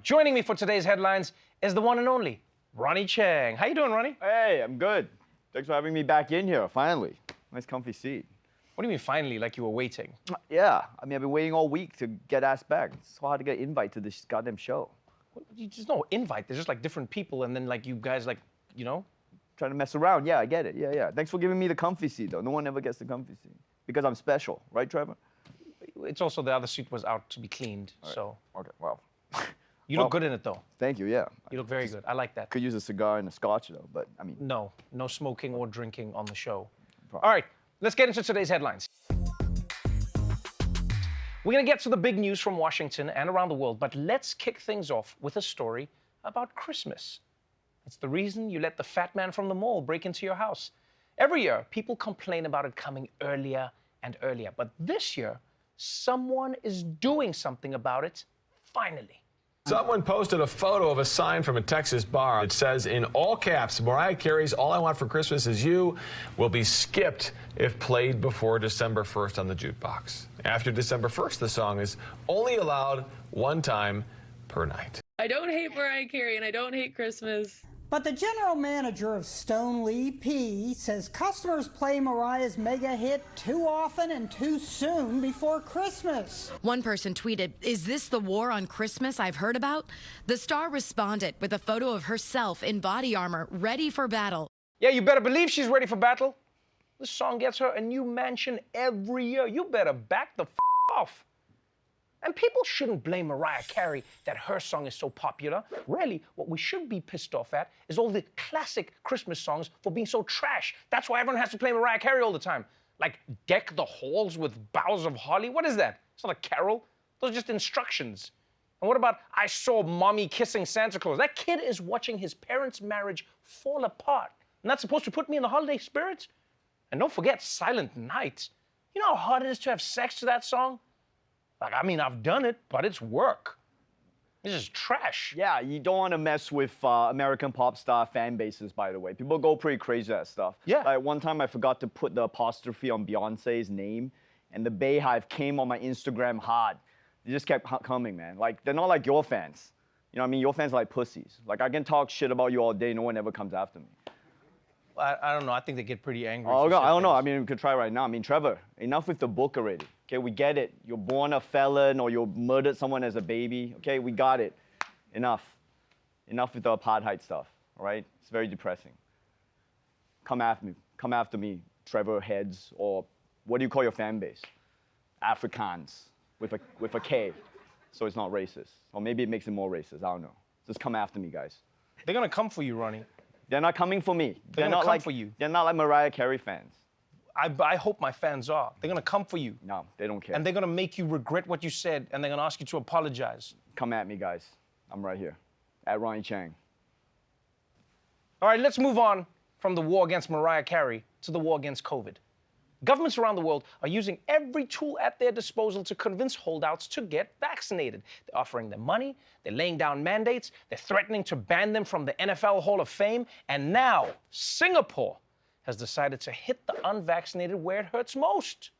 Joining me for today's headlines is the one and only Ronnie Chang. How you doing, Ronnie? Hey, I'm good. Thanks for having me back in here, finally. Nice comfy seat. What do you mean finally, like you were waiting? Yeah, I've been waiting all week to get asked back. It's so hard to get an invite to this goddamn show. There's no invite. There's just like different people and then like you guys like, you know? Trying to mess around. Yeah, I get it. Yeah. Thanks for giving me the comfy seat, though. No one ever gets the comfy seat. Because I'm special, right, Trevor? It's also the other seat was out to be cleaned, Right. so. Okay, well. You look good in it, though. Thank you, yeah. You look very good. I like that. Could use a cigar and a scotch, though, but I mean. No smoking or drinking on the show. Problem. All right, let's get into today's headlines. We're gonna get to the big news from Washington and around the world, but let's kick things off with a story about Christmas. It's the reason you let the fat man from the mall break into your house. Every year, people complain about it coming earlier and earlier, but this year, someone is doing something about it, finally. Someone posted a photo of a sign from a Texas bar. It says in all caps, Mariah Carey's All I Want for Christmas Is You will be skipped if played before December 1st on the jukebox. After December 1st, the song is only allowed one time per night. I don't hate Mariah Carey and I don't hate Christmas. But the general manager of Stone Lee P says customers play Mariah's mega hit too often and too soon before Christmas. One person tweeted, "Is this the war on Christmas I've heard about?" The star responded with a photo of herself in body armor, ready for battle. Yeah, you better believe she's ready for battle. This song gets her a new mansion every year. You better back the off. And people shouldn't blame Mariah Carey that her song is so popular. Really, what we should be pissed off at is all the classic Christmas songs for being so trash. That's why everyone has to play Mariah Carey all the time. Like, deck the halls with boughs of holly. What is that? It's not a carol. Those are just instructions. And what about I Saw Mommy Kissing Santa Claus? That kid is watching his parents' marriage fall apart. And that's supposed to put me in the holiday spirit? And don't forget Silent Night. You know how hard it is to have sex to that song? Like, I mean, I've done it, but it's work. This is trash. Yeah, you don't want to mess with American pop star fan bases, by the way. People go pretty crazy at that stuff. Yeah. Like, one time I forgot to put the apostrophe on Beyonce's name, and the Bayhive came on my Instagram hard. They just kept coming, man. Like, they're not like your fans. You know what I mean? Your fans are like pussies. Like, I can talk shit about you all day, no one ever comes after me. I don't know. I think they get pretty angry. Oh, God, I don't know. I mean, we could try right now. I mean, Trevor, enough with the book already. Okay, we get it. You're born a felon or you murdered someone as a baby. Okay, we got it. Enough. Enough with the apartheid stuff, all right? It's very depressing. Come after me, Trevor heads, or what do you call your fan base? Afrikaans, with a K, so it's not racist. Or maybe it makes it more racist, I don't know. Just come after me, guys. They're gonna come for you, Ronnie. They're not coming for me. They're gonna not come like, for you. They're not like Mariah Carey fans. I hope my fans are. They're gonna come for you. No, they don't care. And they're gonna make you regret what you said, and they're gonna ask you to apologize. Come at me, guys. I'm right here, at Ronnie Chang. All right, let's move on from the war against Mariah Carey to the war against COVID. Governments around the world are using every tool at their disposal to convince holdouts to get vaccinated. They're offering them money, they're laying down mandates, they're threatening to ban them from the NFL Hall of Fame, and now Singapore has decided to hit the unvaccinated where it hurts most,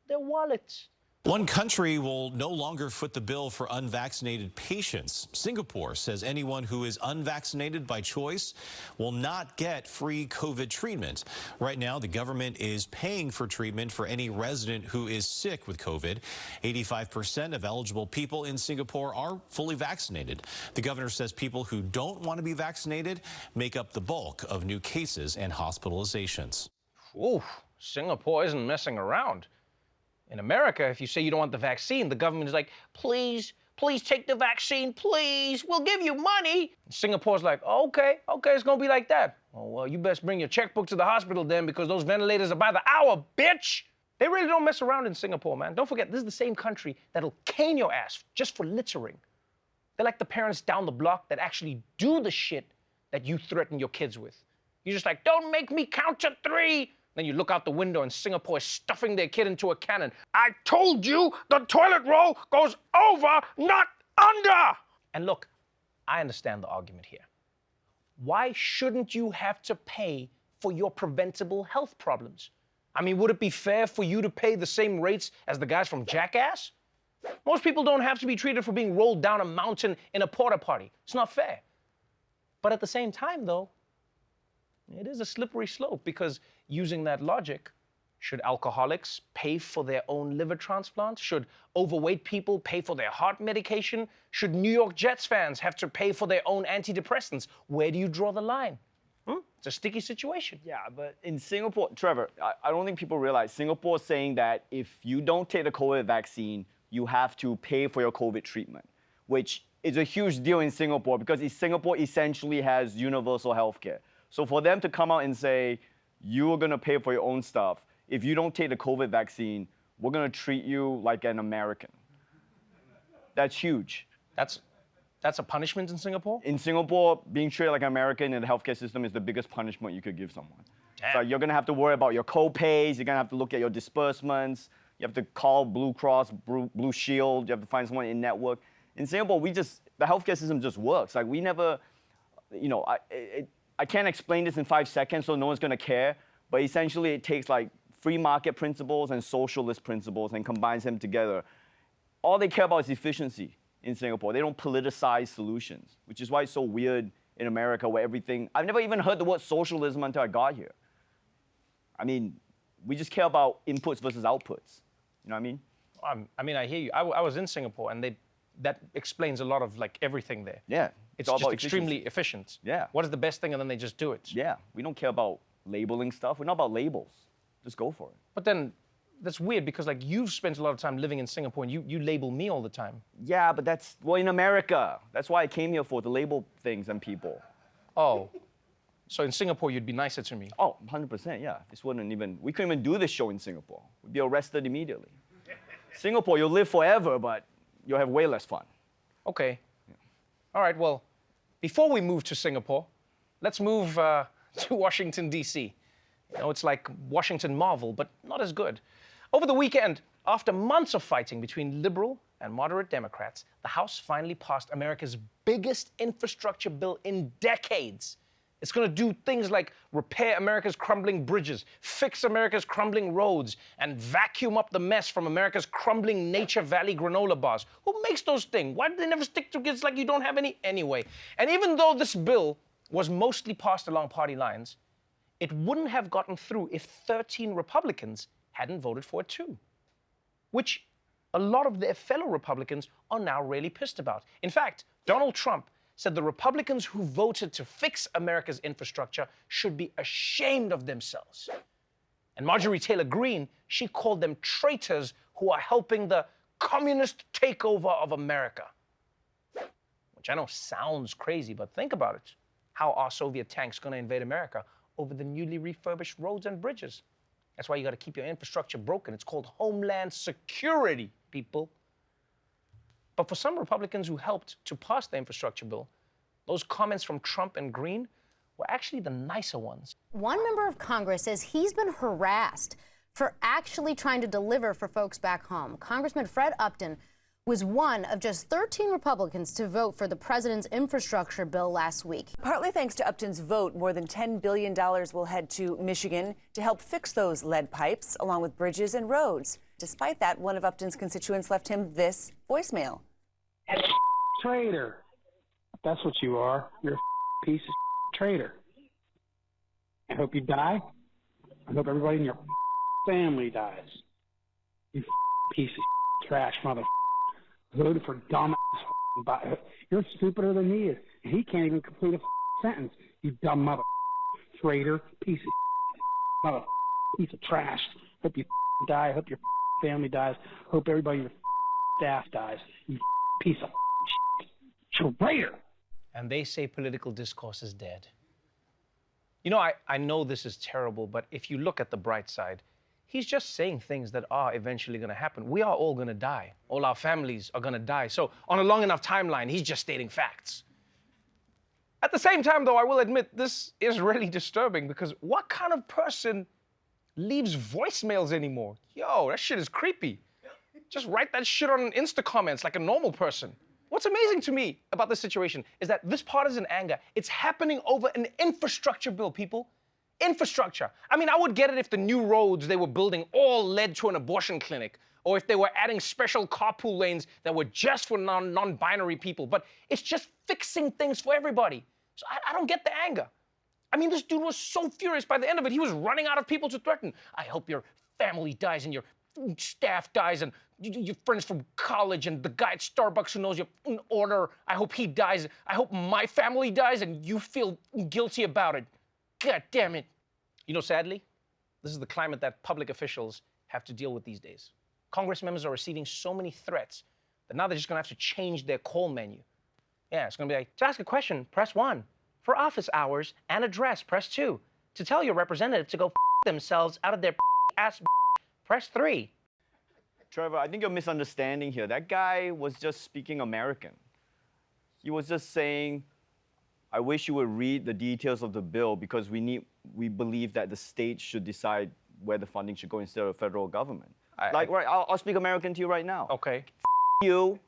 their wallets. One country will no longer foot the bill for unvaccinated patients. Singapore says anyone who is unvaccinated by choice will not get free COVID treatment. Right now, the government is paying for treatment for any resident who is sick with COVID. 85% of eligible people in Singapore are fully vaccinated. The governor says people who don't want to be vaccinated make up the bulk of new cases and hospitalizations. Ooh, Singapore isn't messing around. In America, if you say you don't want the vaccine, the government is like, please take the vaccine, please, we'll give you money. Singapore's like, okay, it's gonna be like that. Oh, well, you best bring your checkbook to the hospital then because those ventilators are by the hour, bitch. They really don't mess around in Singapore, man. Don't forget, this is the same country that'll cane your ass just for littering. They're like the parents down the block that actually do the shit that you threaten your kids with. You're just like, don't make me count to 3. Then you look out the window and Singapore is stuffing their kid into a cannon. I told you the toilet roll goes over, not under. And look, I understand the argument here. Why shouldn't you have to pay for your preventable health problems? I mean, would it be fair for you to pay the same rates as the guys from Jackass? Most people don't have to be treated for being rolled down a mountain in a porta potty. It's not fair. But at the same time, though, it is a slippery slope because using that logic, should alcoholics pay for their own liver transplants? Should overweight people pay for their heart medication? Should New York Jets fans have to pay for their own antidepressants? Where do you draw the line? It's a sticky situation. Yeah, but in Singapore, Trevor, I don't think people realize Singapore is saying that if you don't take the COVID vaccine, you have to pay for your COVID treatment, which is a huge deal in Singapore because Singapore essentially has universal healthcare. So for them to come out and say, you're gonna pay for your own stuff, if you don't take the COVID vaccine, we're gonna treat you like an American. That's huge. That's a punishment in Singapore? In Singapore, being treated like an American in the healthcare system is the biggest punishment you could give someone. Damn. So you're gonna have to worry about your co-pays, you're gonna have to look at your disbursements, you have to call Blue Cross, Blue Shield, you have to find someone in network. In Singapore, the healthcare system just works. Like we never, I can't explain this in 5 seconds so no one's gonna care, but essentially it takes like free market principles and socialist principles and combines them together. All they care about is efficiency in Singapore. They don't politicize solutions, which is why it's so weird in America where everything, I've never even heard the word socialism until I got here. I mean, we just care about inputs versus outputs. You know what I mean? I mean, I hear you. I was in Singapore and that explains a lot of like everything there. Yeah. It's all just about extremely efficiency. efficient. Yeah. What is the best thing and then they just do it. Yeah, we don't care about labeling stuff. We're not about labels. Just go for it. But then that's weird because like you've spent a lot of time living in Singapore and you label me all the time. Yeah, but well, in America. That's why I came here for, to label things and people. Oh. So in Singapore, you'd be nicer to me. Oh, 100%, yeah. We couldn't even do this show in Singapore. We'd be arrested immediately. Singapore, you'll live forever, but you'll have way less fun. Okay. Yeah. All right, well, before we move to Singapore, let's move to Washington, D.C. You know, it's like Washington Marvel, but not as good. Over the weekend, after months of fighting between liberal and moderate Democrats, the House finally passed America's biggest infrastructure bill in decades. It's going to do things like repair America's crumbling bridges, fix America's crumbling roads, and vacuum up the mess from America's crumbling Nature Valley granola bars. Who makes those things? Why do they never stick together? It's like you don't have any anyway. And even though this bill was mostly passed along party lines, it wouldn't have gotten through if 13 Republicans hadn't voted for it too, which a lot of their fellow Republicans are now really pissed about. In fact, Donald Trump said the Republicans who voted to fix America's infrastructure should be ashamed of themselves. And Marjorie Taylor Greene, she called them traitors who are helping the communist takeover of America. Which I know sounds crazy, but think about it. How are Soviet tanks going to invade America over the newly refurbished roads and bridges? That's why you got to keep your infrastructure broken. It's called Homeland Security, people. But for some Republicans who helped to pass the infrastructure bill, those comments from Trump and Greene were actually the nicer ones. One member of Congress says he's been harassed for actually trying to deliver for folks back home. Congressman Fred Upton was one of just 13 Republicans to vote for the president's infrastructure bill last week. Partly thanks to Upton's vote, more than $10 billion will head to Michigan to help fix those lead pipes, along with bridges and roads. Despite that, one of Upton's constituents left him this voicemail. Traitor. That's what you are. You're a piece of traitor. I hope you die. I hope everybody in your family dies. You piece of trash mother. Voted for dumb ass. You're stupider than he is. And he can't even complete a sentence. You dumb mother. Traitor. Piece of mother. Piece of trash. Hope you die. Hope your family dies. Hope everybody in your staff dies. You piece of traitor. And they say political discourse is dead. You know, I know this is terrible, but if you look at the bright side, he's just saying things that are eventually going to happen. We are all going to die. All our families are going to die. So on a long enough timeline, he's just stating facts. At the same time, though, I will admit this is really disturbing because what kind of person leaves voicemails anymore? Yo, that shit is creepy. Just write that shit on Insta comments like a normal person. What's amazing to me about this situation is that this partisan anger, it's happening over an infrastructure bill, people. Infrastructure. I mean, I would get it if the new roads they were building all led to an abortion clinic, or if they were adding special carpool lanes that were just for non-binary people, but it's just fixing things for everybody. So I don't get the anger. I mean, this dude was so furious by the end of it, he was running out of people to threaten. I hope your family dies and your staff dies and your friends from college and the guy at Starbucks who knows your order, I hope he dies. I hope my family dies and you feel guilty about it. God damn it. You know, sadly, this is the climate that public officials have to deal with these days. Congress members are receiving so many threats that now they're just gonna have to change their call menu. Yeah, it's gonna be like, to ask a question, press 1. For office hours and address, press 2. To tell your representative to go themselves out of their ass, press 3. Trevor, I think you're misunderstanding here. That guy was just speaking American. He was just saying, I wish you would read the details of the bill because we believe that the states should decide where the funding should go instead of the federal government. I'll speak American to you right now. Okay. You,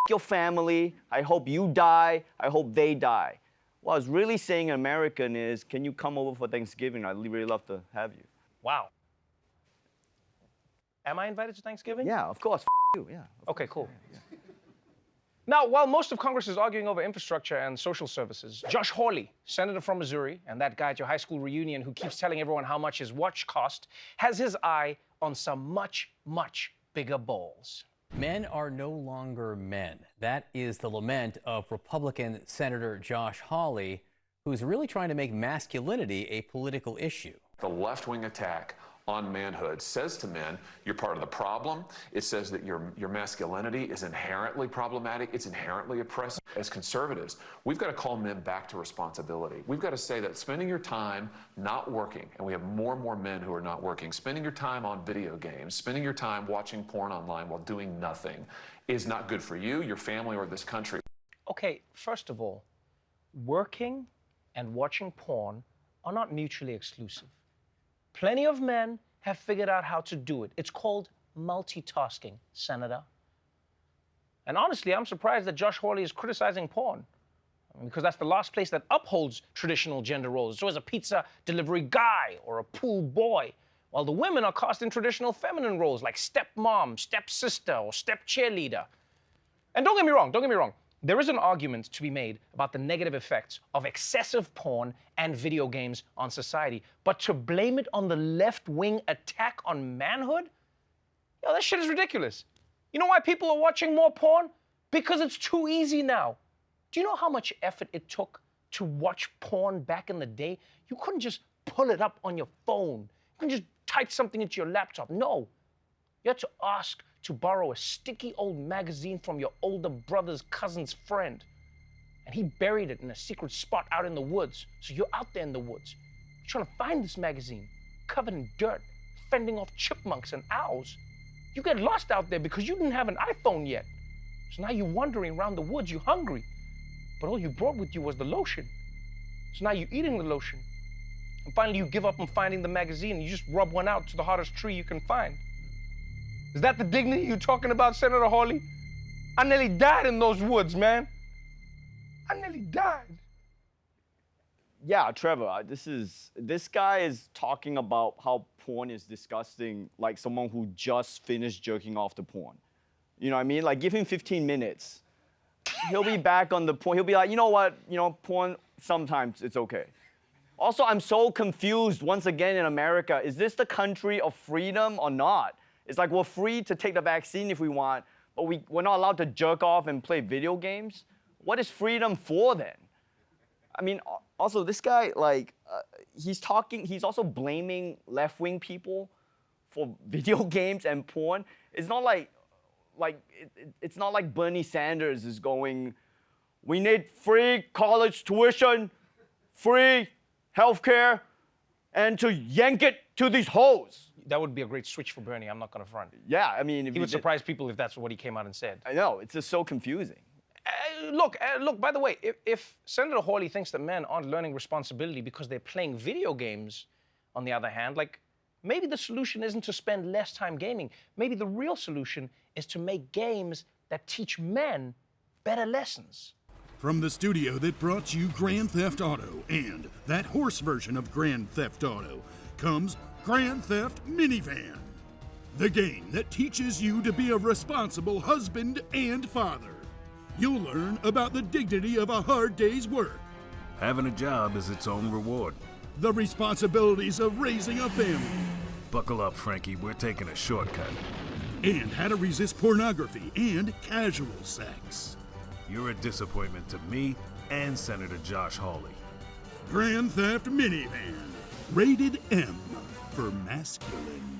your family, I hope you die, I hope they die. What I was really saying in American is, can you come over for Thanksgiving? I'd really love to have you. Wow. Am I invited to Thanksgiving? Yeah, of course. You, yeah. Okay, cool. Yeah. Now, while most of Congress is arguing over infrastructure and social services, Josh Hawley, senator from Missouri, and that guy at your high school reunion who keeps telling everyone how much his watch cost, has his eye on some much, much bigger balls. Men are no longer men. That is the lament of Republican Senator Josh Hawley, who's really trying to make masculinity a political issue. The left-wing attack on manhood says to men, you're part of the problem. It says that your masculinity is inherently problematic. It's inherently oppressive. As conservatives, we've got to call men back to responsibility. We've got to say that spending your time not working, and we have more and more men who are not working, spending your time on video games, spending your time watching porn online while doing nothing is not good for you, your family, or this country. Okay, first of all, working and watching porn are not mutually exclusive. Plenty of men have figured out how to do it. It's called multitasking, Senator. And honestly, I'm surprised that Josh Hawley is criticizing porn, because that's the last place that upholds traditional gender roles. So as a pizza delivery guy or a pool boy, while the women are cast in traditional feminine roles like stepmom, stepsister, or step cheerleader. And don't get me wrong, there is an argument to be made about the negative effects of excessive porn and video games on society, but to blame it on the left-wing attack on manhood? Yo, that shit is ridiculous. You know why people are watching more porn? Because it's too easy now. Do you know how much effort it took to watch porn back in the day? You couldn't just pull it up on your phone. You couldn't just type something into your laptop. No. You had to ask to borrow a sticky old magazine from your older brother's cousin's friend. And he buried it in a secret spot out in the woods. So you're out there in the woods, trying to find this magazine, covered in dirt, fending off chipmunks and owls. You get lost out there because you didn't have an iPhone yet. So now you're wandering around the woods, you're hungry. But all you brought with you was the lotion. So now you're eating the lotion. And finally you give up on finding the magazine and you just rub one out to the hardest tree you can find. Is that the dignity you're talking about, Senator Hawley? I nearly died in those woods, man. I nearly died. Yeah, Trevor, this guy is talking about how porn is disgusting, like someone who just finished jerking off to porn. You know what I mean? Like, give him 15 minutes. He'll be back on the porn. He'll be like, you know what? You know, porn, sometimes it's okay. Also, I'm so confused once again in America. Is this the country of freedom or not? It's like we're free to take the vaccine if we want, but we're not allowed to jerk off and play video games? What is freedom for then? I mean, also this guy, like, he's also blaming left-wing people for video games and porn. It's not like it's not like Bernie Sanders is going, we need free college tuition, free healthcare, and to yank it to these hoes. That would be a great switch for Bernie, I'm not gonna front. Yeah, I mean, he would surprise people if that's what he came out and said. I know, it's just so confusing. Look, by the way, if Senator Hawley thinks that men aren't learning responsibility because they're playing video games, on the other hand, like, maybe the solution isn't to spend less time gaming. Maybe the real solution is to make games that teach men better lessons. From the studio that brought you Grand Theft Auto and that horse version of Grand Theft Auto comes Grand Theft Minivan. the game that teaches you to be a responsible husband and father. You'll learn about the dignity of a hard day's work, Having a job is its own reward. the responsibilities of raising a family, Buckle up, Frankie, we're taking a shortcut. and how to resist pornography and casual sex. You're a disappointment to me and Senator Josh Hawley. Grand Theft Minivan, rated M for masculine.